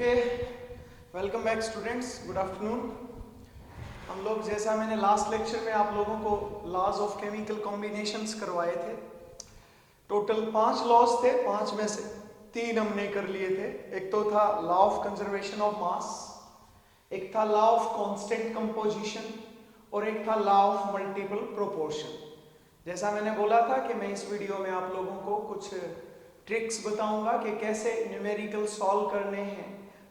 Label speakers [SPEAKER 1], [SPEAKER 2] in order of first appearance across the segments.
[SPEAKER 1] Okay, welcome back students, good afternoon. हम लोग जैसा मैंने लास्ट लेक्चर में आप लोगों को लॉज ऑफ केमिकल कॉम्बिनेशंस करवाए थे। टोटल 5 लॉज थे, 5 में से 3 हमने कर लिए थे। एक तो था लॉ ऑफ कंजर्वेशन ऑफ मास, एक था लॉ ऑफ कांस्टेंट कंपोजिशन और एक था लॉ ऑफ मल्टीपल प्रोपोर्शन। जैसा मैंने बोला था कि मैं इस वीडियो में आप लोगों को कुछ ट्रिक्स बताऊंगा कि कैसे न्यूमेरिकल सॉल्व करने हैं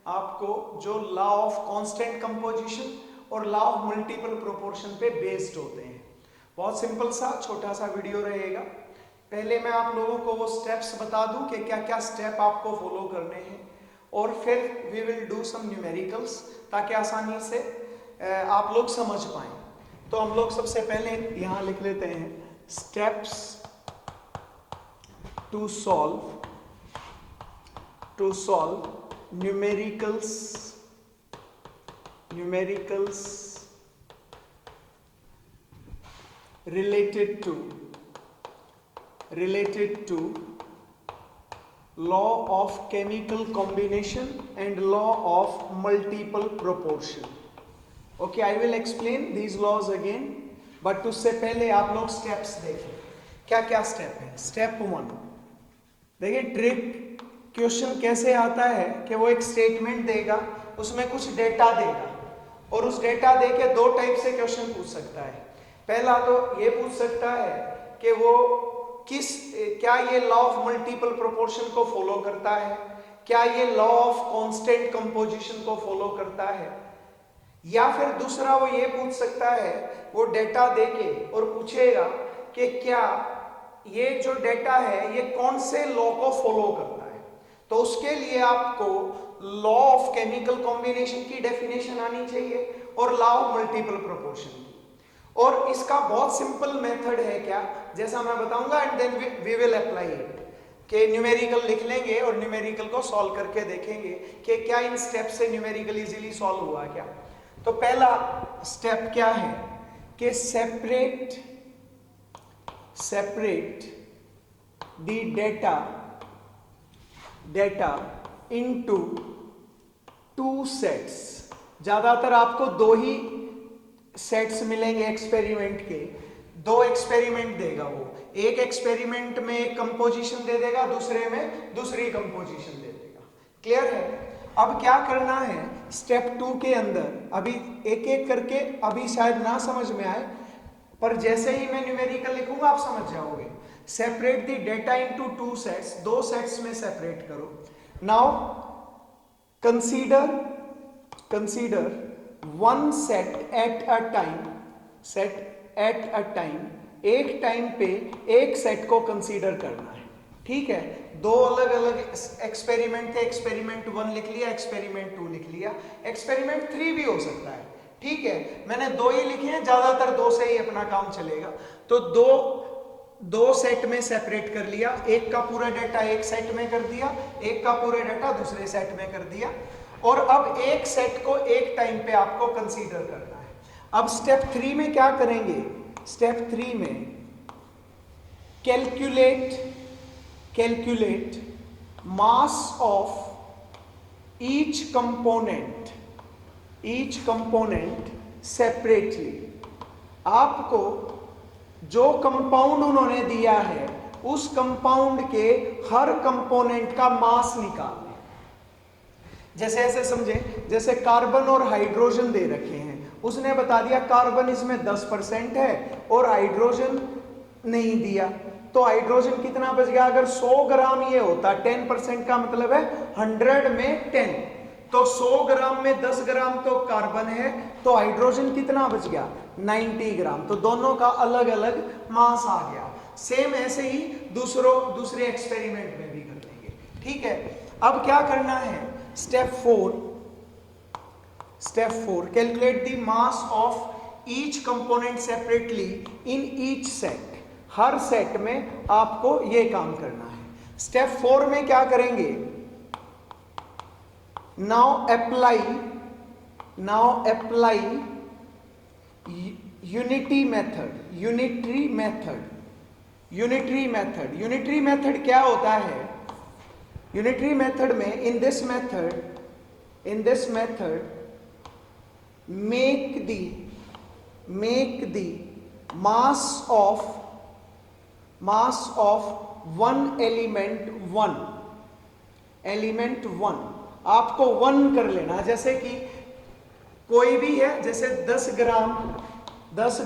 [SPEAKER 1] आपको, जो लॉ ऑफ कांस्टेंट कंपोजिशन और लॉ ऑफ मल्टीपल प्रोपोर्शन पे बेस्ड होते हैं। बहुत सिंपल सा छोटा सा वीडियो रहेगा। पहले मैं आप लोगों को वो स्टेप्स बता दूं कि क्या क्या स्टेप आपको फॉलो करने हैं, और फिर we will do some numericals ताकि आसानी से आप लोग समझ पाएं। तो हम लोग सबसे पहले यहाँ लिख लेते हैं steps to solve numericals related to law of chemical combination and law of multiple proportion. Okay, I will explain these laws again, but उससे पहले आप लोग स्टेप्स देखें क्या क्या स्टेप है। स्टेप 1 देखिए, ट्रिक क्वेश्चन कैसे आता है कि वो एक स्टेटमेंट देगा, उसमें कुछ डेटा देगा, और उस डेटा दे के 2 टाइप से क्वेश्चन पूछ सकता है। पहला तो ये पूछ सकता है कि वो क्या ये लॉ ऑफ मल्टीपल प्रोपोर्शन को फॉलो करता है, क्या ये लॉ ऑफ कांस्टेंट कंपोजिशन को फॉलो करता है, या फिर दूसरा वो ये पूछ सकता है, वो डेटा देके और पूछेगा कि क्या ये जो डेटा है ये कौन से लॉ को फॉलो करता है। तो उसके लिए आपको लॉ ऑफ केमिकल कॉम्बिनेशन की डेफिनेशन आनी चाहिए और लॉ ऑफ मल्टीपल प्रोपोर्शन की। और इसका बहुत सिंपल मेथड है, क्या, जैसा मैं बताऊंगा, and then we will apply it, कि न्यूमेरिकल लिख लेंगे और न्यूमेरिकल को सॉल्व करके देखेंगे कि क्या इन स्टेप से न्यूमेरिकल इजीली सॉल्व हुआ क्या। तो पहला स्टेप क्या है कि separate the data into 2 sets। ज्यादातर आपको 2 ही सेट्स मिलेंगे एक्सपेरिमेंट के। 2 एक्सपेरिमेंट देगा वो, एक एक्सपेरिमेंट में एक कंपोजिशन दे देगा, दूसरे में दूसरी कंपोजिशन दे देगा। क्लियर है? अब क्या करना है स्टेप 2 के अंदर, अभी एक एक करके, अभी शायद ना समझ में आए, पर जैसे ही मैं न्यूमेरिकल लिखूंगा आप समझ जाओगे। Separate the data into 2 sets, 2 sets में सेपरेट करो। Now consider 1 set at a time, एक टाइम पे एक सेट को कंसीडर करना है। ठीक है, 2 अलग अलग एक्सपेरिमेंट थे, एक्सपेरिमेंट 1 लिख लिया, एक्सपेरिमेंट 2 लिख लिया, एक्सपेरिमेंट 3 भी हो सकता है। ठीक है, मैंने 2 ही लिखे हैं, ज्यादातर 2 से ही अपना काम चलेगा। तो दो सेट में सेपरेट कर लिया, एक का पूरा डाटा एक सेट में कर दिया, एक का पूरा डाटा दूसरे सेट में कर दिया, और अब एक सेट को एक टाइम पे आपको कंसीडर करना है। अब स्टेप 3 में क्या करेंगे, स्टेप 3 में calculate mass of each component separately. आपको जो कंपाउंड उन्होंने दिया है उस कंपाउंड के हर कंपोनेंट का मास निकालना। जैसे ऐसे समझे, जैसे कार्बन और हाइड्रोजन दे रखे हैं, उसने बता दिया कार्बन इसमें 10% है और हाइड्रोजन नहीं दिया, तो हाइड्रोजन कितना बच गया। अगर 100 ग्राम ये होता, 10% का मतलब है 100 में 10, तो 100 ग्राम में 10 ग्राम तो कार्बन है, तो हाइड्रोजन कितना बच गया 90 ग्राम। तो दोनों का अलग अलग मास आ गया। सेम ऐसे ही दूसरे एक्सपेरिमेंट में भी कर लेंगे। ठीक है, अब क्या करना है, step 4 calculate the mass of each component separately in each set. Her set में आपको ये काम करना है। स्टेप 4 में क्या करेंगे, now apply unitary method क्या होता है। यूनिटरी मेथड में, in this method In this method, make the mass of one element 1 आपको 1 कर लेना। जैसे कि कोई भी है, जैसे 10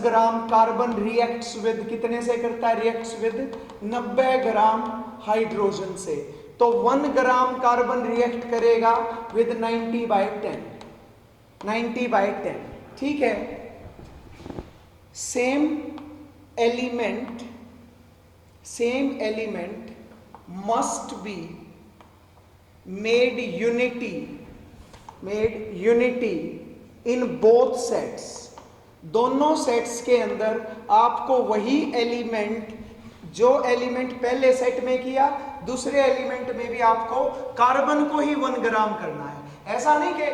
[SPEAKER 1] ग्राम कार्बन रिएक्ट्स विद कितने से करता है? रिएक्ट्स विद 90 ग्राम हाइड्रोजन से। तो 1 ग्राम कार्बन रिएक्ट करेगा विद 90/10। ठीक है। Same element must be made unity in both sets. दोनों सेट्स के अंदर आपको वही एलिमेंट, जो एलिमेंट पहले सेट में किया, दूसरे एलिमेंट में भी आपको कार्बन को ही 1 ग्राम करना है। ऐसा नहीं कि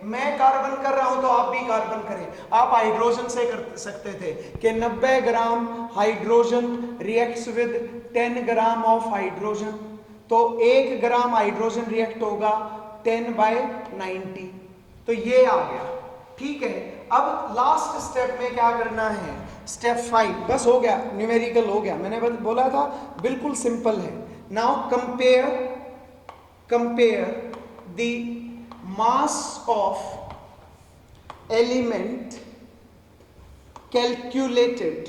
[SPEAKER 1] मैं कार्बन कर रहा हूं तो आप भी कार्बन करें। आप हाइड्रोजन से कर सकते थे कि 90 gram hydrogen reacts with 10 gram of hydrogen, तो 1 ग्राम हाइड्रोजन रिएक्ट होगा 10/90। तो ये आ गया। ठीक है। अब लास्ट स्टेप में क्या करना है? स्टेप 5। बस हो गया, न्यूमेरिकल हो गया। मैंने बोला था बिल्कुल सिंपल है। Now compare the mass of element calculated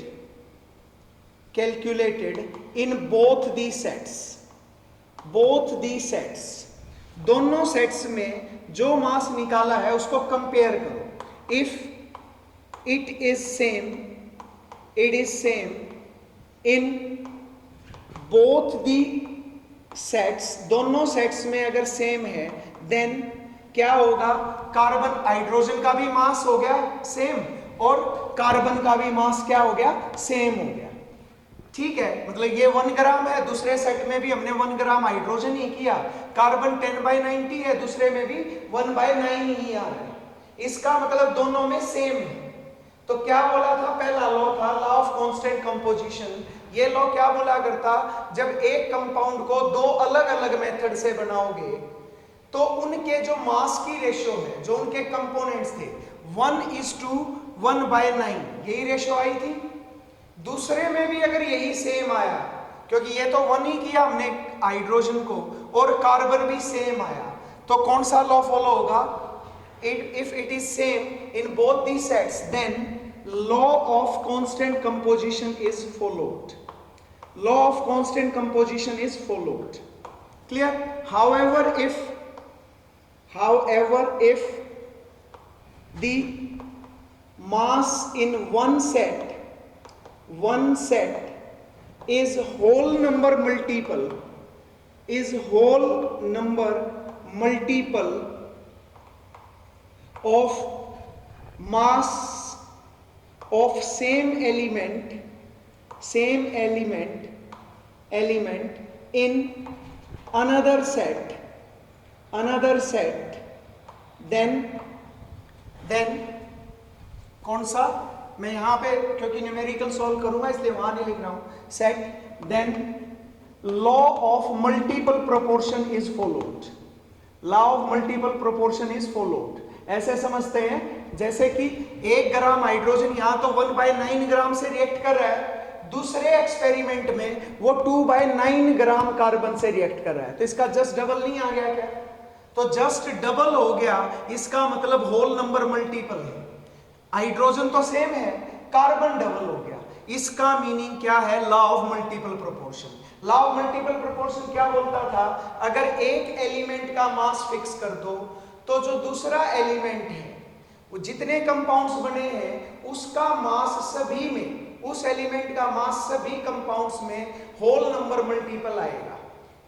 [SPEAKER 1] in both the sets. दोनों सेट्स में जो मास निकाला है उसको कंपेयर करो। If it is same in both the sets, दोनों सेट्स में अगर सेम है, देन क्या होगा? कार्बन हाइड्रोजन का भी मास हो गया सेम, और कार्बन का भी मास क्या हो गया? सेम हो गया। ठीक है। मतलब ये 1 ग्राम है, दूसरे सेट में भी हमने 1 ग्राम हाइड्रोजन ही किया। कार्बन 10/90 है, दूसरे में भी 1/9 ही आ रहा है। इसका मतलब दोनों में सेम है। तो क्या बोला था? पहला लॉ था लॉ ऑफ कांस्टेंट कंपोजिशन। ये लॉ क्या बोला करता? जब एक कंपाउंड को 2 अलग अलग मेथड से बनाओगे तो उनके जो मास की रेशियो है, जो उनके कंपोनेंट्स थे, 1:1/9 यही रेशियो आई थी। दूसरे में भी अगर यही सेम आया, क्योंकि ये तो 1 ही किया हमने हाइड्रोजन को, और कार्बन भी सेम आया, तो कौन सा लॉ फॉलो होगा? If it is same in both these sets, then law of constant composition is followed. Law of constant composition is followed. Clear? However, if the mass in one set is whole number multiple of mass of same element in another set, then कौन सा? मैं यहां पे क्योंकि numerical solve करूंगा इसलिए वहां नहीं लिख रहा हूं। Set, then law of multiple proportion is followed. Law of multiple proportion is followed. ऐसे समझते हैं जैसे कि 1 ग्राम हाइड्रोजन यहां तो 1/9 ग्राम से रिएक्ट कर रहा है, दूसरे एक्सपेरिमेंट में वो 2/9 ग्राम कार्बन से रिएक्ट कर रहा है। तो इसका जस्ट डबल नहीं आ गया क्या? तो जस्ट डबल हो गया, इसका मतलब होल नंबर मल्टीपल है। हाइड्रोजन तो सेम है, कार्बन डबल हो गया। इसका मीनिंग क्या है? Law of multiple proportion. Law of multiple proportion क्या बोलता था? अगर एक एलिमेंट का मास फिक्स कर दो तो जो दूसरा एलिमेंट है, वो जितने कंपाउंड्स बने हैं उसका मास सभी में, उस एलिमेंट का मास सभी कंपाउंड्स में होल नंबर मल्टीपल आएगा।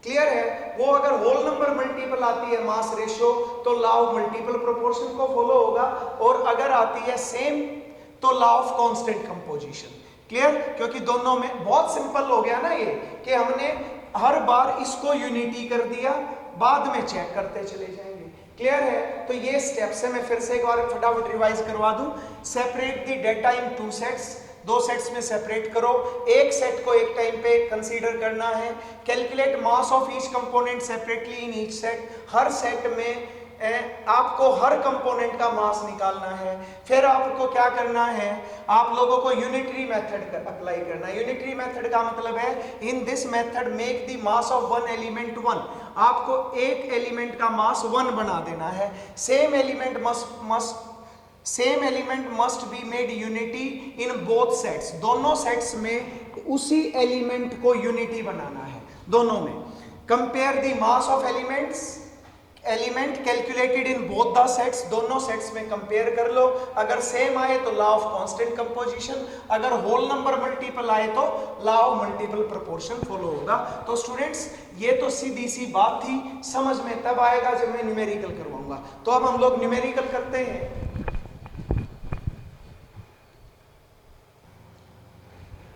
[SPEAKER 1] क्लियर है? वो अगर होल नंबर मल्टीपल आती है मास रेशियो तो लॉ ऑफ मल्टीपल प्रोपोर्शन को फॉलो होगा, और अगर आती है सेम तो law of constant composition. Clear? क्योंकि दोनों में बहुत सिंपल हो गया ना ये, कि हमने हर बार इसको यूनिटी कर दिया, बाद में चेक करते चले जाएंगे। क्लियर है? तो ये स्टेप्स है, मैं फिर से एक बार फटाफट रिवाइज करवा दूं। Separate the data in 2 sets, 2 sets में सेपरेट करो, एक सेट को एक टाइम पे कंसीडर करना है। Calculate mass of each component separately in each set, her set में आपको हर कंपोनेंट का मास निकालना है। फिर आपको क्या करना है, आप लोगों को यूनिटरी मेथड अप्लाई करना है। यूनिटरी मेथड का मतलब है in this method make the mass of one element one. आपको एक एलिमेंट का मास वन बना देना है। Same element must be made unity in both sets. दोनों सेट्स में उसी एलिमेंट को यूनिटी बनाना है, दोनों में। Compare the mass of element calculated in both the sets. दोनों सेट्स में कंपेयर कर लो, अगर सेम आए तो लॉ ऑफ कांस्टेंट कंपोजिशन, अगर होल नंबर मल्टीपल आए तो law of multiple proportion follow होगा। तो स्टूडेंट्स ये तो सीधी सी बात थी, समझ में तब आएगा जब मैं न्यूमेरिकल करवाऊंगा। तो अब हम लोग न्यूमेरिकल करते हैं।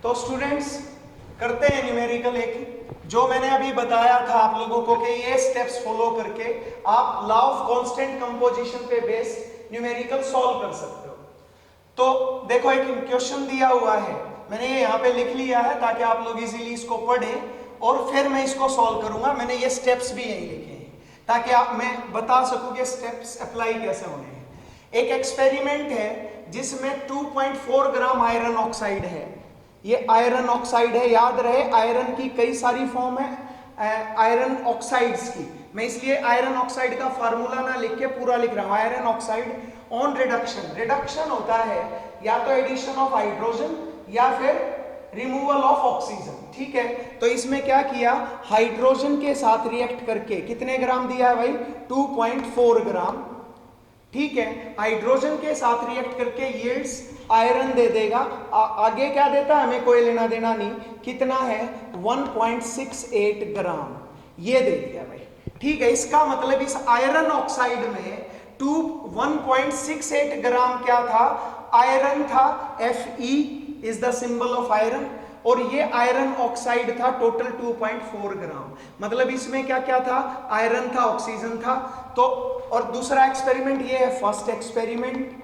[SPEAKER 1] तो स्टूडेंट्स करते हैं न्यूमेरिकल। एक जो मैंने अभी बताया था आप लोगों को कि ये स्टेप्स फॉलो करके आप लॉ ऑफ कांस्टेंट कंपोजिशन पे बेस न्यूमेरिकल सॉल्व कर सकते हो। तो देखो एक क्वेश्चन दिया हुआ है, मैंने ये यहाँ पे लिख लिया है ताकि आप लोग इजीली इसको पढ़ें और फिर मैं इसको सॉल्व करूंगा। मैंने ये स्टेप्स भी यही लिखे हैं ताकि मैं बता सकूं कि स्टेप्स अप्लाई कैसे होने हैं। एक एक्सपेरिमेंट है जिसमें 2.4 ग्राम आयरन ऑक्साइड है। ये आयरन ऑक्साइड है, याद रहे आयरन की कई सारी फॉर्म है आयरन ऑक्साइड्स की। मैं इसलिए आयरन ऑक्साइड का फार्मूला ना लिख के पूरा लिख रहा हूं। Iron oxide on reduction, reduction होता है या तो एडिशन ऑफ हाइड्रोजन या फिर रिमूवल ऑफ ऑक्सीजन, ठीक है। तो इसमें क्या किया, हाइड्रोजन के साथ रिएक्ट करके कितने ग्राम दिया है भाई, 2.4 ग्राम, ठीक है। हाइड्रोजन के साथ रिएक्ट करके यील्ड्स आयरन दे देगा। आगे क्या देता है हमें कोई लेना देना नहीं, कितना है 1.68 ग्राम, ये दे दिया भाई, ठीक है। इसका मतलब इस आयरन ऑक्साइड में 1.68 ग्राम क्या था, आयरन था। Fe is the symbol of iron, और ये आयरन ऑक्साइड था टोटल 2.4 ग्राम। मतलब इसमें क्या क्या था, आयरन था, ऑक्सीजन था। तो और दूसरा एक्सपेरिमेंट ये है फर्स्ट एक्सपेरिमेंट,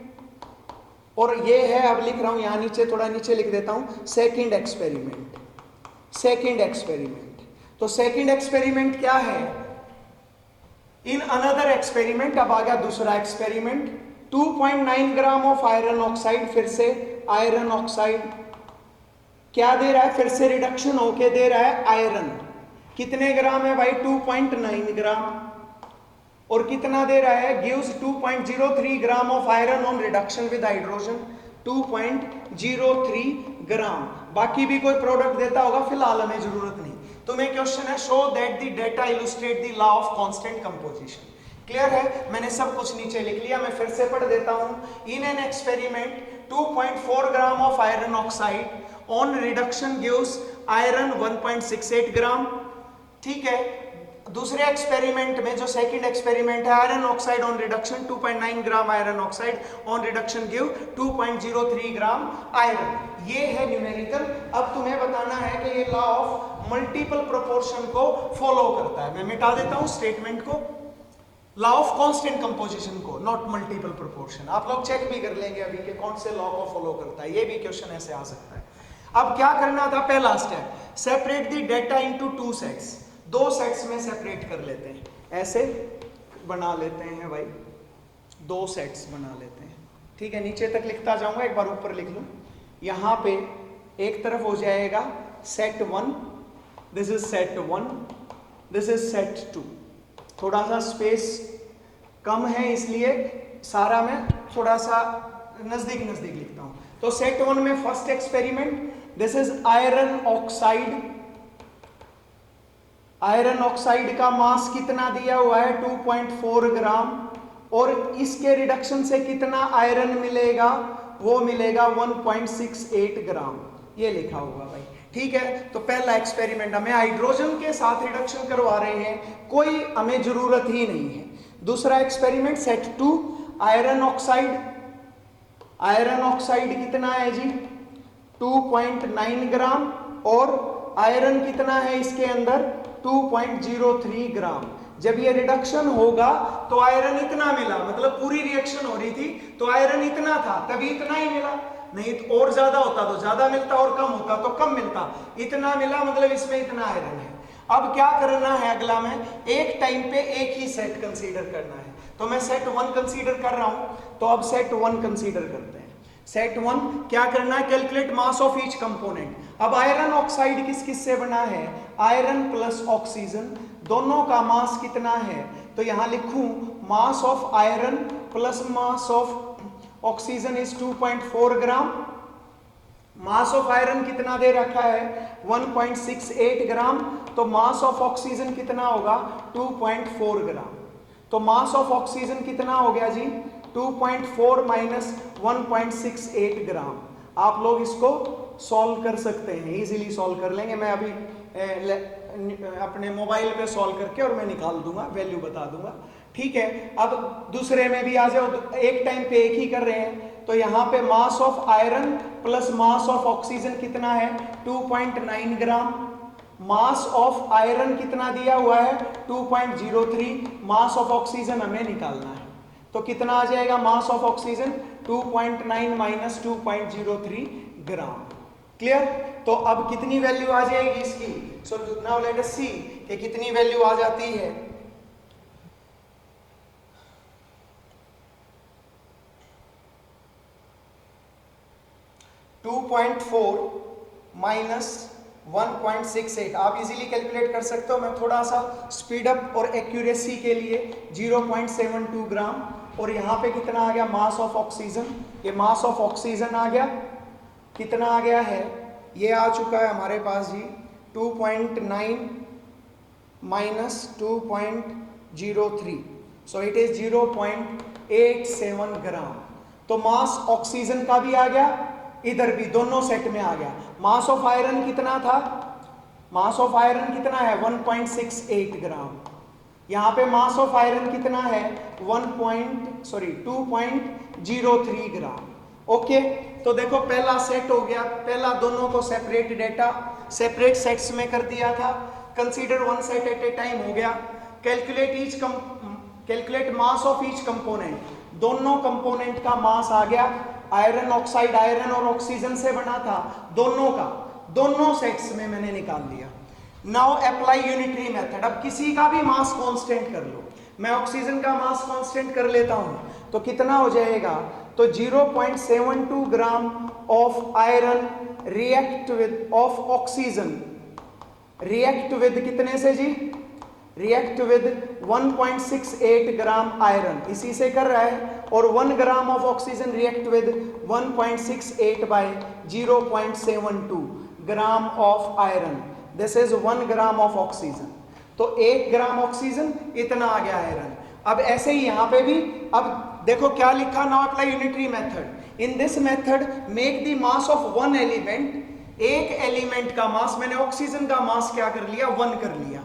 [SPEAKER 1] और ये है अब लिख रहा हूं यहां नीचे, थोड़ा नीचे लिख देता हूं, सेकंड एक्सपेरिमेंट। सेकंड एक्सपेरिमेंट, तो सेकंड एक्सपेरिमेंट क्या है, इन अनदर एक्सपेरिमेंट, अब आ गया दूसरा experiment. 2.9 gram of iron oxide, फिर से आयरन ऑक्साइड क्या दे रहा है, फिर से रिडक्शन होके दे रहा है आयरन। कितने ग्राम है भाई, 2.9 ग्राम, और कितना दे रहा है, gives 2.03 gram of iron on reduction with hydrogen, 2.03 ग्राम। बाकी भी कोई प्रोडक्ट देता होगा, फिलहाल हमें जरूरत नहीं। तुम्हें क्वेश्चन है, show that the data illustrate the law of constant composition. Clear है, मैंने सब कुछ नीचे लिख लिया, मैं फिर से पढ़ देता हूं। In an experiment 2.4 gram of iron oxide on reduction gives iron 1.68 ग्राम, ठीक है। दूसरे एक्सपेरिमेंट में जो सेकंड एक्सपेरिमेंट है, iron oxide on reduction 2.9 gram iron oxide on reduction give 2.03 gram iron. ये है न्यूमेरिकल। अब तुम्हें बताना है कि ये लॉ ऑफ मल्टीपल प्रोपोर्शन को फॉलो करता है। मैं मिटा देता हूं स्टेटमेंट को, लॉ ऑफ कांस्टेंट कंपोजिशन को, नॉट मल्टीपल प्रोपोर्शन। आप लोग चेक भी कर लेंगे अभी कि कौन से लॉ को फॉलो करता है, ये भी क्वेश्चन ऐसे आ सकता है। अब क्या करना था, पहला step, separate the data into 2 sets. 2 sets में सेपरेट कर लेते हैं, ऐसे बना लेते हैं भाई, 2 सेट्स बना लेते हैं, ठीक है। नीचे तक लिखता जाऊंगा, एक बार ऊपर लिख लूं। यहां पे एक तरफ हो जाएगा set 1, this is set 1, this is set 2। थोड़ा सा स्पेस कम है इसलिए सारा मैं थोड़ा सा नजदीक नजदीक लिखता हूं। तो सेट 1 में first experiment, this is iron oxide. Iron oxide का मास कितना दिया हुआ है, 2.4 ग्राम, और इसके रिडक्शन से कितना आयरन मिलेगा, वो मिलेगा 1.68 ग्राम, ये लिखा हुआ भाई, ठीक है। तो पहला एक्सपेरिमेंट, हमें हाइड्रोजन के साथ रिडक्शन करवा रहे हैं, कोई हमें जरूरत ही नहीं है। दूसरा experiment set 2, iron oxide. Iron oxide कितना है जी, 2.9 ग्राम, और आयरन कितना है इसके अंदर, 2.03 ग्राम। जब ये रिडक्शन होगा तो आयरन इतना मिला, मतलब पूरी रिएक्शन हो रही थी तो आयरन इतना था, तभी इतना ही मिला, नहीं तो और ज्यादा होता तो ज्यादा मिलता, और कम होता तो कम मिलता। इतना मिला, मतलब इसमें इतना आयरन है। अब क्या करना है अगला में, एक टाइम पे एक ही सेट कंसीडर करना है। तो मैं सेट 1 कंसीडर कर रहा हूं, तो अब सेट 1 कंसीडर करते हैं। सेट 1 क्या करना है, calculate mass of each component. अब आयरन ऑक्साइड किस किस से बना है, आयरन प्लस ऑक्सीजन, दोनों का मास कितना है, तो यहां लिखूं mass of iron plus mass of oxygen is 2.4 gram. Mass of iron कितना दे रखा है 1.68 ग्राम, तो मास ऑफ ऑक्सीजन कितना होगा 2.4 ग्राम। तो मास ऑफ ऑक्सीजन कितना हो गया जी 2.4 माइनस 1.68 ग्राम। आप लोग इसको सॉल्व कर सकते हैं, इजीली सॉल्व कर लेंगे। मैं अभी अपने मोबाइल पे सॉल्व करके और मैं निकाल दूंगा, वैल्यू बता दूंगा, ठीक है। अब दूसरे में भी आ जाओ, एक टाइम पे एक ही कर रहे हैं, तो यहाँ पे mass of iron plus mass of oxygen कितना है 2.9 ग्राम। मास ऑफ आयरन कितना दिया हुआ है 2.03, मास ऑफ ऑक्सीजन हमें निकालना है, तो कितना आ जाएगा mass of oxygen 2.9 minus 2.03 gram. Clear. तो अब कितनी वैल्यू आ जाएगी इसकी, सो नाउ लेट अस सी कि कितनी वैल्यू आ जाती है। माइनस 1.68 आप इजीली कैलकुलेट कर सकते हो। मैं थोड़ा सा स्पीड अप और एक्यूरेसी के लिए 0.72 ग्राम, और यहाँ पे कितना आ गया मास ऑफ ऑक्सीजन, ये मास ऑफ ऑक्सीजन आ गया, कितना आ गया है, ये आ चुका है हमारे पास जी 2.9 माइनस 2.03, सो इट इज 0.87 ग्राम। तो मास ऑक्सीजन का भी आ गया, इधर भी दोनों सेट में आ गया। मास ऑफ आयरन कितना था, मास ऑफ आयरन कितना है 1.68 ग्राम, यहां पे मास ऑफ आयरन कितना है 2.03 ग्राम। ओके, तो देखो पहला सेट हो गया, पहला दोनों को सेपरेट डेटा सेपरेट सेट्स में कर दिया था। Consider one set at a time हो गया। Calculate mass of each component, दोनों कंपोनेंट का मास आ गया। आयरन ऑक्साइड आयरन और ऑक्सीजन से बना था, दोनों का दोनों सेट्स में मैंने निकाल लिया। Now apply unitary method. अब किसी का भी मास कांस्टेंट कर लो, मैं ऑक्सीजन का मास कांस्टेंट कर लेता हूं, तो कितना हो जाएगा, तो 0.72 gram of iron react with of oxygen, react with कितने से जी, रिएक्ट विद 1.68 ग्राम आयरन, इसी से कर रहा है, और 1 gram of oxygen react with 1.68 by 0.72 gram of iron, this is 1 gram of oxygen. तो 1 ग्राम ऑक्सीजन इतना आ गया आयरन। अब ऐसे ही यहां पे भी, अब देखो क्या लिखा, now apply unitary method. In this method make the mass of one element, एक एलिमेंट का मास, मैंने ऑक्सीजन का मास क्या कर लिया 1 कर लिया।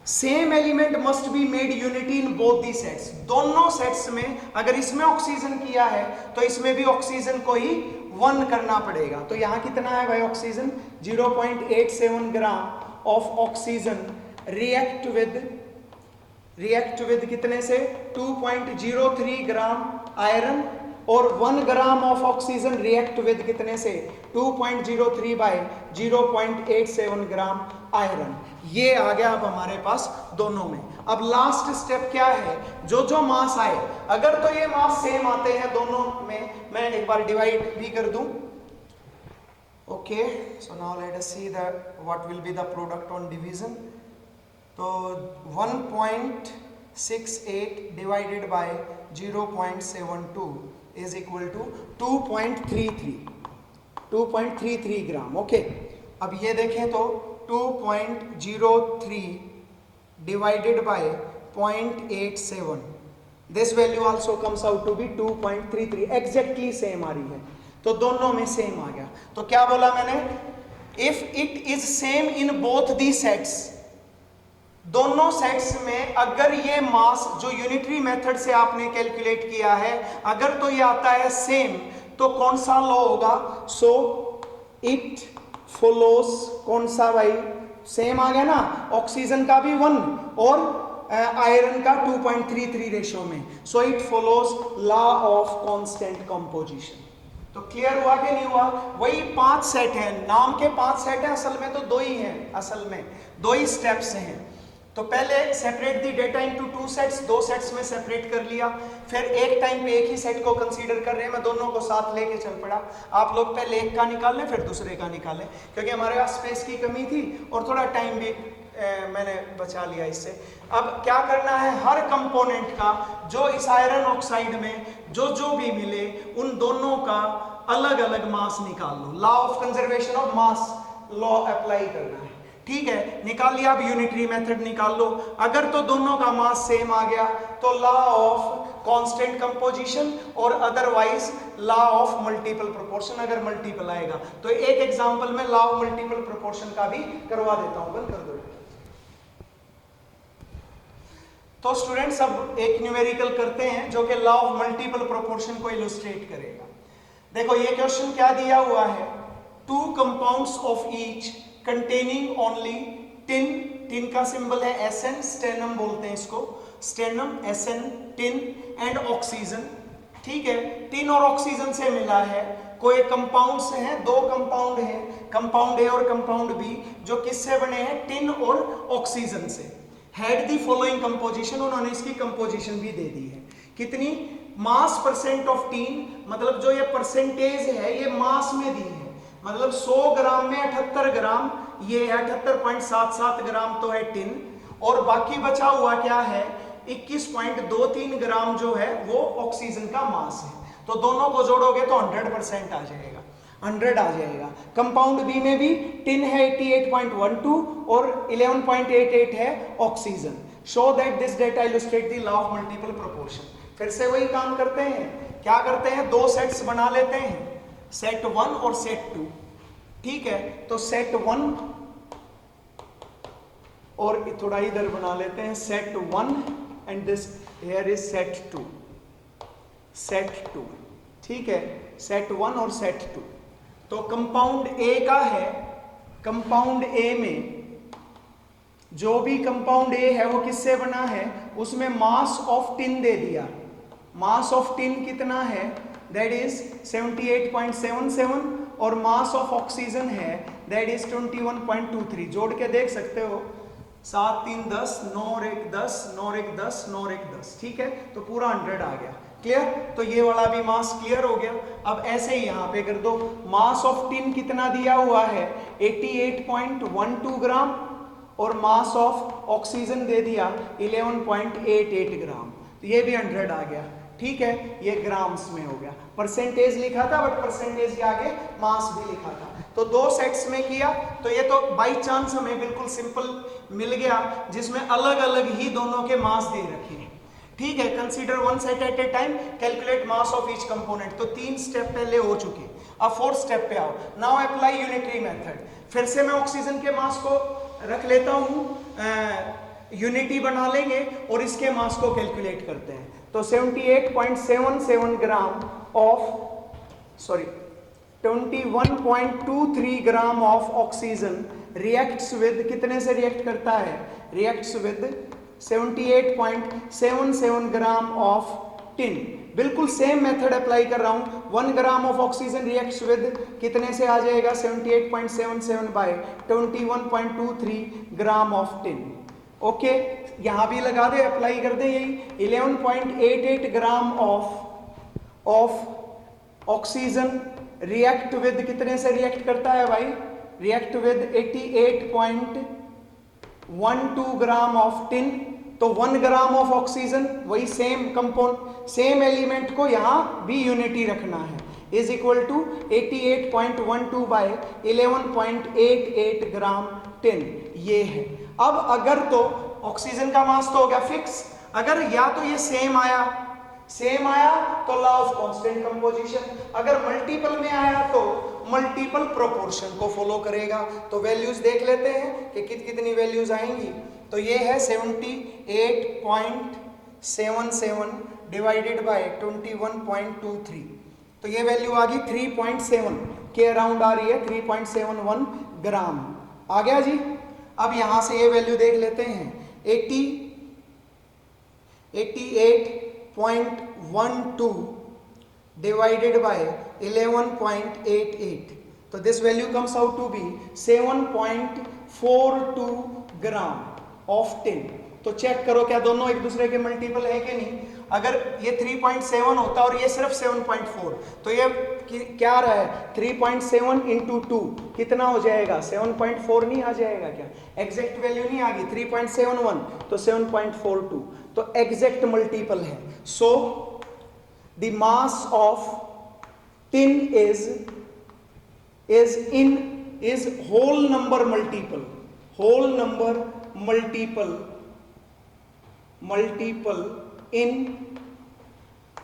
[SPEAKER 1] Same element must be made unity in both the sets, दोनों सेट्स में अगर इसमें ऑक्सीजन किया है तो इसमें भी ऑक्सीजन को ही 1 करना पड़ेगा। तो यहां कितना है भाई oxygen 0.87 gram of oxygen react with कितने से 2.03 ग्राम आयरन, और 1 gram of oxygen react with कितने से 2.03 बाय 0.87 ग्राम आयरन। ये आ गया अब हमारे पास दोनों में। अब लास्ट स्टेप क्या है, जो जो मास आए, अगर तो ये मास सेम आते हैं दोनों में, मैं एक बार डिवाइड भी कर दूं। Okay, so now let us see that what will be the product on division. तो 1.68 divided by 0.72 is equal to 2.33 gram. Okay, अब ये देखें तो 2.03 divided by 0.87, this value also comes out to be 2.33, exactly same आ रही है, तो दोनों में सेम आ गया। तो क्या बोला मैंने, if it is same in both the sets, दोनों सेट्स में अगर ये मास जो यूनिटरी मेथड से आपने कैलकुलेट किया है, अगर तो ये आता है सेम, तो कौन सा लॉ होगा, सो इट फॉलोस, कौन सा भाई, सेम आ गया ना, ऑक्सीजन का भी 1 और आयरन का 2.33 रेशियो में, so it follows law of constant composition. तो क्लियर हुआ कि नहीं हुआ, वही 5 सेट हैं, नाम के 5 सेट हैं, असल में तो 2 ही हैं, असल में 2 ही स्टेप्स हैं। तो तो पहले separate the data into two sets, दो सेट्स में सेपरेट कर लिया, फिर एक टाइम पे एक ही सेट को कंसीडर कर रहे हैं, मैं दोनों को साथ लेके चल पड़ा। आप लोग पहले एक का निकाल लें फिर दूसरे का निकालें, क्योंकि हमारे पास स्पेस की कमी थी और थोड़ा टाइम भी मैंने बचा लिया इससे। अब क्या करना है, हर कंपोनेंट का जो इस आयरन ऑक्साइड में जो भी मिले उन दोनों का अलग अलग मास निकाल लो। Law of conservation of mass law apply करना है, ठीक है। निकाल लिया, अब यूनिटरी मेथड निकाल लो। अगर तो दोनों का मास सेम आ गया तो लॉ ऑफ कांस्टेंट कंपोजिशन, और otherwise law of multiple proportion अगर मल्टीपल आएगा। तो एक एग्जांपल में लॉ ऑफ मल्टीपल प्रोपोर्शन का भी करवा देता हूं, बंद कर दो। तो स्टूडेंट्स अब एक न्यूमेरिकल करते हैं जो कि लॉ ऑफ मल्टीपल प्रोपोर्शन को इलस्ट्रेट करेगा। देखो ये क्वेश्चन क्या दिया हुआ है, two compounds of each containing only tin, tin का सिंबल है Sn, स्टेनम बोलते हैं इसको, stannum Sn, tin and oxygen, ठीक है। टिन और ऑक्सीजन से मिला है, कोई कंपाउंड्स हैं, दो कंपाउंड हैं, कंपाउंड ए और कंपाउंड बी, जो किससे बने हैं, टिन और ऑक्सीजन से। हैड दी फॉलोइंग कंपोजिशन, उन्होंने इसकी कंपोजिशन भी दे दी है। कितनी, मास परसेंट ऑफ टिन, मतलब जो ये परसेंटेज है ये मास में दी है, मतलब 100 ग्राम में 78 ग्राम, ये है 78.77 ग्राम तो है टिन, और बाकी बचा हुआ क्या है 21.23 ग्राम जो है वो ऑक्सीजन का मास है। तो दोनों को जोड़ोगे तो 100% आ जाएगा, 100 आ जाएगा। कंपाउंड बी में भी टिन है 88.12 और 11.88 है oxygen. Show that this data illustrate the law of multiple proportion. फिर से वही काम करते हैं, क्या करते हैं, दो सेट्स बना लेते हैं, सेट 1 और सेट 2, ठीक है। तो सेट 1 और थोड़ा इधर बना लेते हैं, set 1 and this here is set 2, set 2, ठीक है, सेट 1 और सेट 2। तो कंपाउंड ए का है, कंपाउंड ए में जो भी कंपाउंड ए है वो किससे बना है, उसमें मास ऑफ टिन दे दिया। मास ऑफ टिन कितना है, दैट इज 78.77, और मास ऑफ ऑक्सीजन है दैट इज 21.23। जोड़ के देख सकते हो, 7 3 10, 9 और 1 10, 9 और 1 10, 9 और 1 10, ठीक है। तो पूरा 100 आ गया, क्लियर। तो ये वाला भी मास क्लियर हो गया। अब ऐसे ही यहाँ पे कर दो, मास ऑफ टिन कितना दिया हुआ है 88.12 ग्राम, और मास ऑफ ऑक्सीजन दे दिया 11.88 ग्राम, तो ये भी 100 आ गया, ठीक है। ये ग्राम्स में हो गया, परसेंटेज लिखा था बट परसेंटेज के आगे मास भी लिखा था। तो दो सेट्स में किया, तो ये तो बाय चांस हमें बिल्कुल सिंपल मिल गया जिसमें अलग अलग ही दोनों के मास दे रखे हैं, ठीक है। Consider one set at a time, calculate mass of each component. तो 3 स्टेप पहले हो चुके, अब 4th स्टेप पे आओ। Now apply unitary method. फिर से मैं ऑक्सीजन के मास को रख लेता हूं, यूनिटी बना लेंगे और इसके मास को कैलकुलेट करते हैं। तो 78.77 gram of 21.23 gram of oxygen reacts with, कितने से रिएक्ट करता है, reacts with 78.77 gram of tin. बिल्कुल सेम मेथड अप्लाई कर रहा हूं, 1 gram of oxygen reacts with कितने से आ जाएगा 78.77 by 21.23 gram of tin. Okay, यहां भी लगा दे, अप्लाई कर दे यही 11.88 gram of oxygen react with, कितने से रिएक्ट करता है भाई, react with 88.12 gram of tin. तो 1 ग्राम ऑफ ऑक्सीजन, वही सेम कंपाउंड, सेम एलिमेंट को यहां भी यूनिटी रखना है, is equal to 88.12 by 11.88 gram tin, ये है। अब अगर तो ऑक्सीजन का मास तो हो गया फिक्स, अगर या तो ये सेम आया तो लॉ ऑफ कांस्टेंट कंपोजिशन, अगर मल्टीपल में आया तो मल्टीपल प्रोपोर्शन को फॉलो करेगा। तो वैल्यूज देख लेते हैं कि कितनी वैल्यूज आएंगी। तो ये है 78.77 डिवाइडेड बाय 21.23, तो ये वैल्यू आ गई 3.7 के अराउंड आ रही है, 3.71 ग्राम आ गया जी। अब यहां से ये वैल्यू देख लेते हैं, 88.12 डिवाइडेड बाय 11.88, तो this value comes out to be 7.42 gram of 10। तो चेक करो क्या दोनों एक दूसरे के मल्टीपल है कि नहीं। अगर ये 3.7 होता और ये सिर्फ 7.4 तो ये क्या रहा है 3.7 इंटू 2 कितना हो जाएगा 7.4 नहीं आ जाएगा क्या। एग्जैक्ट वैल्यू नहीं आ गई 3.71 तो 7.42 तो एग्जैक्ट मल्टीपल है। So the mass of tin is whole number multiple in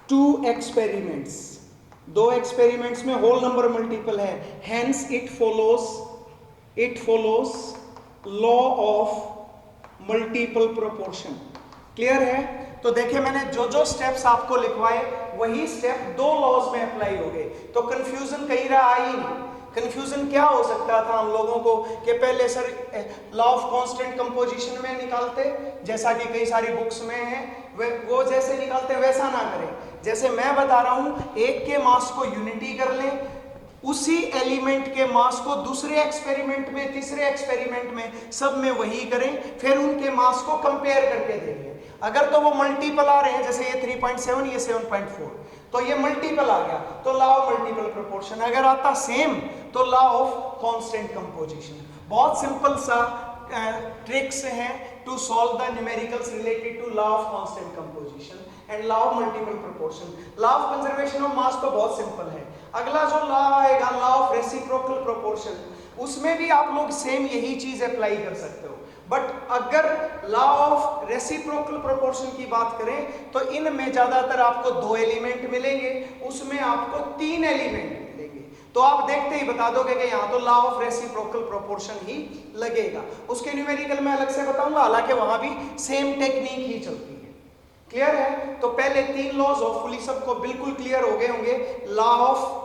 [SPEAKER 1] 2 experiments। 2 experiments में whole number multiple है, hence it follows law of multiple proportion। Clear है। तो देखिए मैंने जो स्टेप्स आपको लिखवाए वही स्टेप 2 लॉज में अप्लाई हो गए, तो कंफ्यूजन कहीं रहा ही नहीं। कंफ्यूजन क्या हो सकता था हम लोगों को कि पहले sir law of constant composition में निकालते, जैसा कि कई सारी बुक्स में है, वो जैसे निकालते वैसा ना करें। जैसे मैं बता रहा हूं एक के मास को यूनिटी कर लें, उसी एलिमेंट के मास को दूसरे एक्सपेरिमेंट में, तीसरे एक्सपेरिमेंट में, सब में वही करें, फिर उनके मास को कंपेयर करके देखें। अगर तो वो मल्टीपल आ रहे हैं, जैसे ये 3.7 ये 7.4 तो ये मल्टीपल आ गया तो लॉ ऑफ मल्टीपल प्रोपोर्शन। अगर आता सेम तो लॉ ऑफ कांस्टेंट कंपोजिशन। बहुत सिंपल सा ट्रिक्स हैं to solve the numericals related to law of constant composition and law of multiple proportion. Law of conservation of mass तो बहुत simple है। अगला जो लॉ आएगा लॉ ऑफ रेसिप्रोकल प्रोपोर्शन, उसमें भी आप लोग सेम यही चीज अप्लाई कर सकते हो। बट अगर लॉ ऑफ रेसिप्रोकल प्रोपोर्शन की बात करें तो इनमें ज्यादातर आपको 2 एलिमेंट मिलेंगे, उसमें आपको 3 एलिमेंट मिलेंगे। तो आप देखते ही बता दोगे कि यहाँ तो लॉ ऑफ रेसिप्रोकल प्रोपोर्शन ही लगेगा। उसके न्यूमेरिकल में अलग से बताऊंगा, हालांकि वहां भी सेम टेक्निक ही चलती है। क्लियर है। तो पहले 3 लॉज होपफुली सबको बिल्कुल क्लियर हो गए होंगे। Law of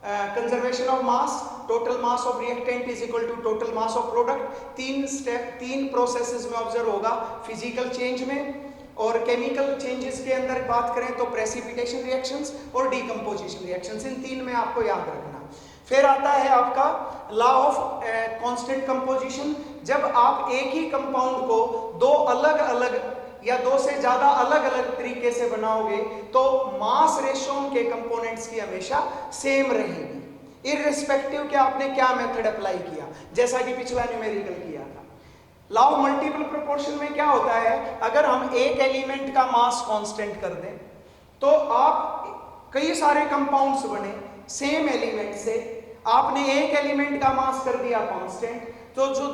[SPEAKER 1] conservation of mass, total mass of reactant is equal to total mass of product. 3 step 3 processes में ऑब्जर्व होगा, फिजिकल चेंज में और केमिकल चेंजेस के अंदर बात करें तो प्रेसिपिटेशन रिएक्शंस और डीकंपोजिशन रिएक्शंस, इन 3 में आपको याद रखना। फिर आता है आपका लॉ ऑफ कांस्टेंट कंपोजिशन। जब आप एक ही कंपाउंड को 2 अलग अलग या 2 से ज्यादा अलग अलग तरीके से बनाओगे तो मास रेशियो के कंपोनेंट्स की हमेशा सेम रहेगी, इररिस्पेक्टिव कि आपने क्या मेथड अप्लाई किया, जैसा कि पिछला न्यूमेरिकल किया था। लॉ ऑफ मल्टीपल प्रोपोर्शन में क्या होता है, अगर हम एक एलिमेंट का मास कांस्टेंट कर दें तो आप कई सारे कंपाउंड्स बने सेम एलिमेंट से, आपने एक एलिमेंट का मास कर दिया कांस्टेंट, तो जो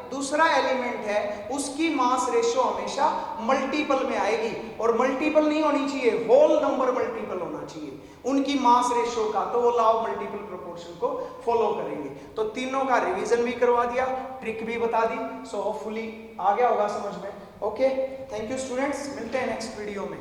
[SPEAKER 1] दूसरा एलिमेंट है उसकी मास रेशियो हमेशा मल्टीपल में आएगी, और मल्टीपल नहीं होनी चाहिए, होल नंबर मल्टीपल होना चाहिए उनकी मास रेशियो का, तो वो लॉ ऑफ मल्टीपल प्रोपोर्शन को फॉलो करेंगे। तो तीनों का रिवीजन भी करवा दिया, ट्रिक भी बता दी, सो होपफुली आ गया होगा समझ में। ओके, थैंक यू स्टूडेंट्स, मिलते हैं नेक्स्ट वीडियो में।